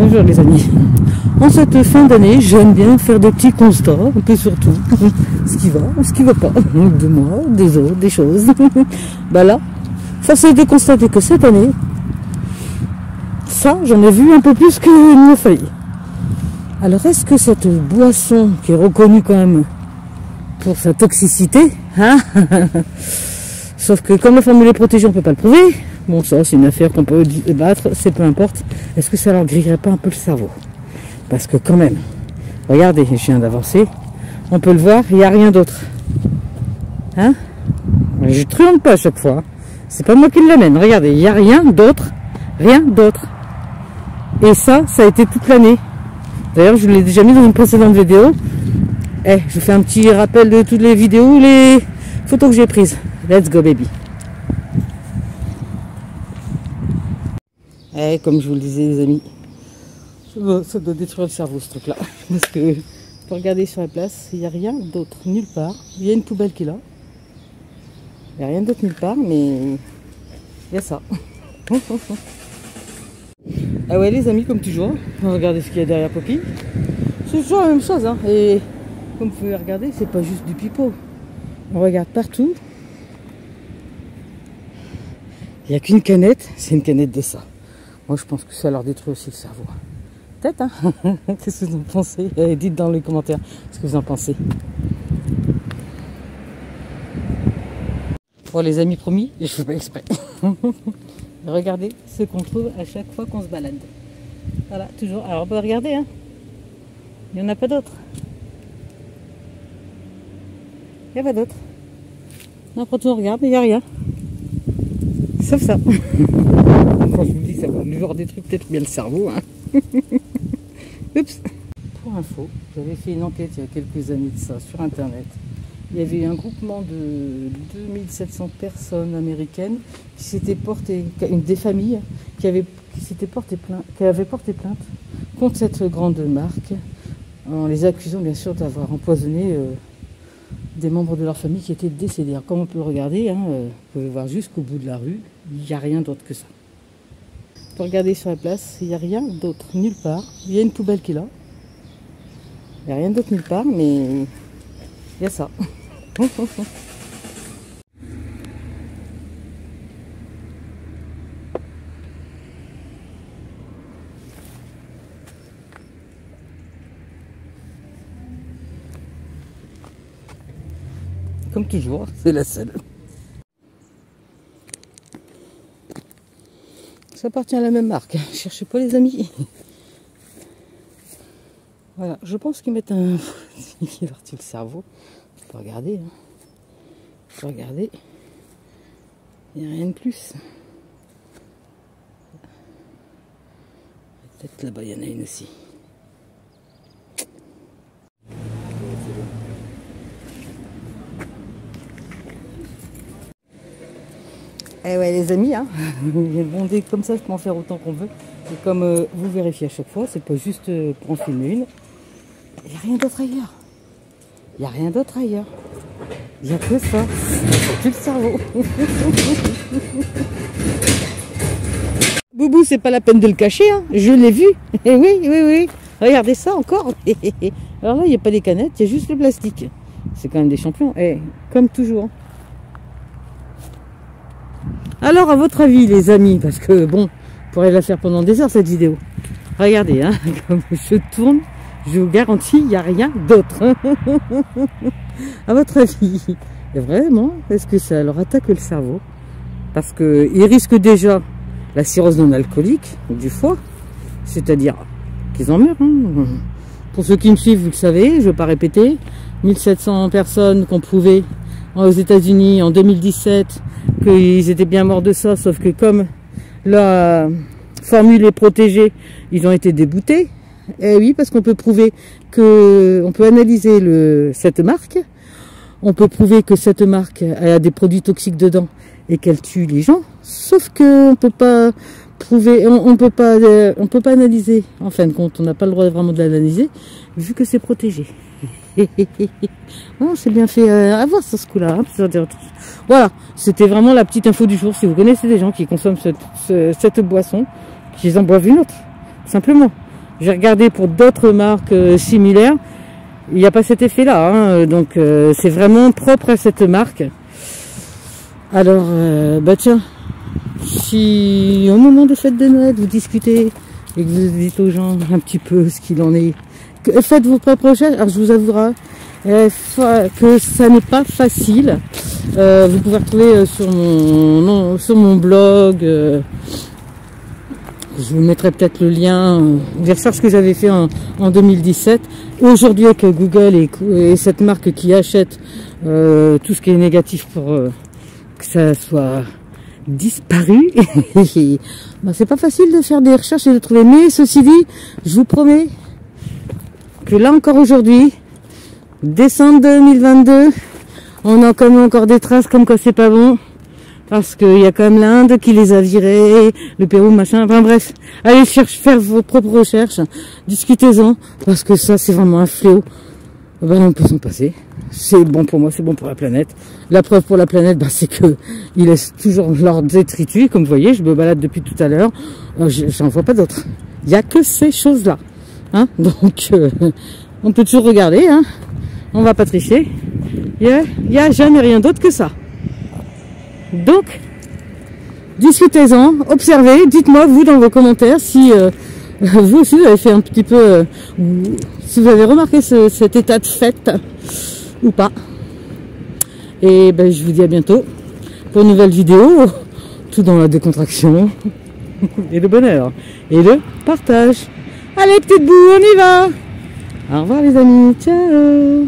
Bonjour les amis. En cette fin d'année, j'aime bien faire des petits constats, un peu sur tout. Ce qui va, ce qui va pas. De moi, des autres, des choses. Bah là, force est de constater que cette année, ça, j'en ai vu un peu plus qu'il me fallait. Alors est-ce que cette boisson, qui est reconnue quand même pour sa toxicité, hein, sauf que comme la formule est protégée, on ne peut pas le prouver. Bon, ça, c'est une affaire qu'on peut débattre, c'est peu importe. Est-ce que ça leur grillerait pas un peu le cerveau? Parce que quand même, regardez, je viens d'avancer, on peut le voir, il n'y a rien d'autre. Hein? Je ne triomphe pas à chaque fois. C'est pas moi qui l'amène. Regardez, il n'y a rien d'autre. Rien d'autre. Et ça a été toute l'année. D'ailleurs, je l'ai déjà mis dans une précédente vidéo. Je fais un petit rappel de toutes les vidéos, les photos que j'ai prises. Let's go, baby. Comme je vous le disais, les amis, ça doit détruire le cerveau, ce truc-là. Parce que, pour regarder sur la place, il n'y a rien d'autre, nulle part. Il y a une poubelle qui est là. Il n'y a rien d'autre nulle part, mais il y a ça. Ah ouais, les amis, comme toujours, regardez ce qu'il y a derrière Poppy. C'est toujours la même chose, hein. Et comme vous pouvez regarder, c'est pas juste du pipeau. On regarde partout. Il n'y a qu'une canette, c'est une canette de ça. Moi, je pense que ça leur détruit aussi le cerveau. Peut-être, hein. Qu'est-ce que vous en pensez? Dites dans les commentaires ce que vous en pensez. Bon, les amis, promis, je fais pas exprès. Regardez ce qu'on trouve à chaque fois qu'on se balade. Voilà, toujours. Alors, on peut regarder, hein. Il n'y en a pas d'autres. Il n'y a pas d'autres. Après tout, on regarde, il n'y a rien. Sauf ça. Quand je vous dis ça, le genre des trucs peut-être bien le cerveau. Hein. Oups. Pour info, j'avais fait une enquête il y a quelques années de ça sur internet. Il y avait eu un groupement de 2700 personnes américaines qui s'étaient portées, des familles qui avaient porté plainte contre cette grande marque en les accusant bien sûr d'avoir empoisonné des membres de leur famille qui étaient décédés. Alors, comme on peut le regarder, hein, vous pouvez voir jusqu'au bout de la rue, il n'y a rien d'autre que ça. Pour regarder sur la place, il n'y a rien d'autre nulle part. Il y a une poubelle qui est là. Il n'y a rien d'autre nulle part, mais il y a ça. Comme toujours, c'est la seule. Ça appartient à la même marque. Cherchez pas les amis. Voilà, je pense qu'ils mettent un... qui vertit le cerveau. Tu peux regarder. Hein. Tu peux regarder. Il n'y a rien de plus. Peut-être là-bas, il y en a une aussi. Eh ouais les amis, hein. Bon, comme ça je peux en faire autant qu'on veut. Et comme vous vérifiez à chaque fois, c'est pas juste pour en filmer une. Il n'y a rien d'autre ailleurs. Il n'y a rien d'autre ailleurs. Il n'y a que ça. C'est le cerveau. Boubou, c'est pas la peine de le cacher, hein. Je l'ai vu. Et oui, oui, oui. Regardez ça encore. Alors là, il n'y a pas des canettes, il y a juste le plastique. C'est quand même des champions. Et comme toujours. Alors, à votre avis, les amis, parce que bon, on pourrait la faire pendant des heures cette vidéo. Regardez, hein, comme je tourne, je vous garantis, il n'y a rien d'autre. À votre avis, et vraiment, est-ce que ça leur attaque le cerveau? Parce qu'ils risquent déjà la cirrhose non alcoolique du foie, c'est-à-dire qu'ils en meurent. Hein. Pour ceux qui me suivent, vous le savez, je ne vais pas répéter, 1700 personnes qu'on prouvait aux États-Unis en 2017 qu'ils étaient bien morts de ça, sauf que comme la formule est protégée, ils ont été déboutés. Et oui, parce qu'on peut prouver que, on peut analyser cette marque, on peut prouver que cette marque a des produits toxiques dedans et qu'elle tue les gens, sauf que on peut pas prouver, on peut pas analyser. En fin de compte, on n'a pas le droit vraiment de l'analyser vu que c'est protégé. Bon, c'est bien fait à voir sur ce coup-là. Hein. Voilà, c'était vraiment la petite info du jour. Si vous connaissez des gens qui consomment cette boisson, qu'ils en boivent une autre, simplement. J'ai regardé pour d'autres marques similaires. Il n'y a pas cet effet-là, hein, donc c'est vraiment propre à cette marque. Alors, bah tiens, si au moment des fêtes de Noël, vous discutez et que vous dites aux gens un petit peu ce qu'il en est, faites vos propres recherches. Alors je vous avouerai que ça n'est pas facile. Vous pouvez retrouver sur mon blog, je vous mettrai peut-être le lien des recherches que j'avais fait en 2017. Aujourd'hui avec Google et cette marque qui achète tout ce qui est négatif pour que ça soit disparu, ben, c'est pas facile de faire des recherches et de trouver. Mais ceci dit, je vous promets que là encore aujourd'hui, décembre 2022, on a quand même encore des traces comme quoi c'est pas bon. Parce qu'il y a quand même l'Inde qui les a virés, le Pérou, machin, enfin bref. Allez faire vos propres recherches, discutez-en, parce que ça c'est vraiment un fléau. Ben, on peut s'en passer. C'est bon pour moi, c'est bon pour la planète. La preuve pour la planète, ben, c'est que il laisse toujours leur détritus, comme vous voyez, je me balade depuis tout à l'heure. J'en vois pas d'autres. Il n'y a que ces choses-là. Hein, donc, on peut toujours regarder, hein. On va pas tricher. Il n'y a jamais rien d'autre que ça. Donc, discutez-en, observez, dites-moi vous dans vos commentaires si vous aussi vous avez fait un petit peu, si vous avez remarqué cet état de fait ou pas. Et ben, je vous dis à bientôt pour une nouvelle vidéo, tout dans la décontraction et le bonheur et le partage. Allez, petite boue, on y va. Au revoir les amis, ciao.